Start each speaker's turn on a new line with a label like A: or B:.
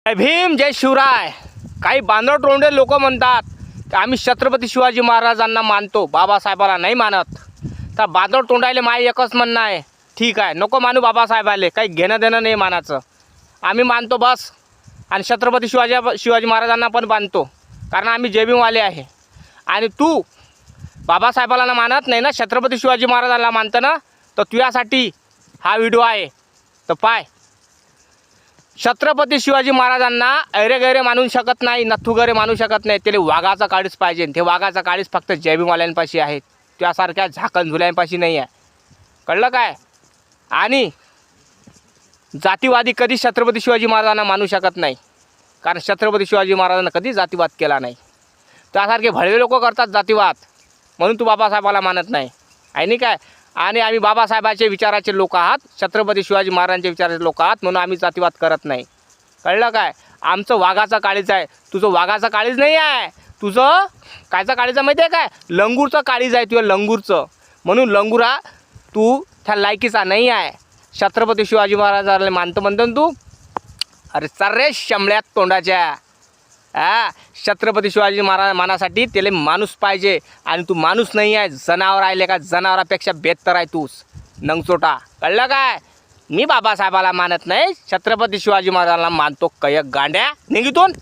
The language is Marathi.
A: जय भीम जय शिवराय. काही बांधव तोंडे लोक म्हणतात की आम्ही छत्रपती शिवाजी महाराजांना मानतो, बाबासाहेबाला नाही मानत. तर बांधव तोंडायले माय एकच म्हणणं आहे, ठीक आहे नको मानू बाबासाहेबाले, काही घेणं देणं नाही मानाचं. आम्ही मानतो बस. आणि छत्रपती शिवाजी महाराजांना पण मानतो, कारण आम्ही जय भीमवाले आहे. आणि तू बाबासाहेबाला मानत नाही ना, छत्रपती शिवाजी महाराजांना मानतं ना, तर तुझ्यासाठी हा व्हिडिओ आहे. तर पाय, छत्रपती शिवाजी महाराजांना ऐरे गैरे मानू शकत नाही, नथुगरे मानू शकत नाही. त्याला वाघाचा काळीच पाहिजे. ते वाघाचा काळीच फक्त जय भीमवाल्यांपाशी आहे, त्यासारख्या झाकण झुल्यांपाशी नाही आहे. कळलं काय? आणि जातीवादी कधी छत्रपती शिवाजी महाराजांना मानू शकत नाही, कारण छत्रपती शिवाजी महाराजांना कधी जातीवाद केला नाही. त्यासारखे भडवे लोक करतात जातीवाद, म्हणून तू बाबासाहेबाला मानत नाही आहे नाही काय. आणि आम्ही बाबासाहेबाचे विचाराचे लोक आहात, छत्रपती शिवाजी महाराजांचे विचाराचे लोक आहात, म्हणून आम्ही जातीवाद करत नाही. कळलं काय? आमचं वाघाचा काळीज आहे, तुझं वाघाचा काळीज नाही आहे. तुझं कायचा काळीज आहे माहिती आहे काय? लंगूरचं काळीज आहे तुझं, लंगूरचं. म्हणून लंगुरा तू त्या लायकीचा नाही आहे. छत्रपती शिवाजी महाराजांना मानतं म्हणतो ना तू? अरे सर्रे शंभळ्यात तोंडाच्या. छत्रपती शिवाजी महाराज मानासाठी त्याला माणूस पाहिजे, आणि तू माणूस नाही आहे, जनावर आहे. का जनावरापेक्षा बेहतर आहे तूच, नंगचोटा. कळलं काय? मी बाबासाहेबाला मानत नाही, छत्रपती शिवाजी महाराजांना मानतो. कयक गांड्या निघितून.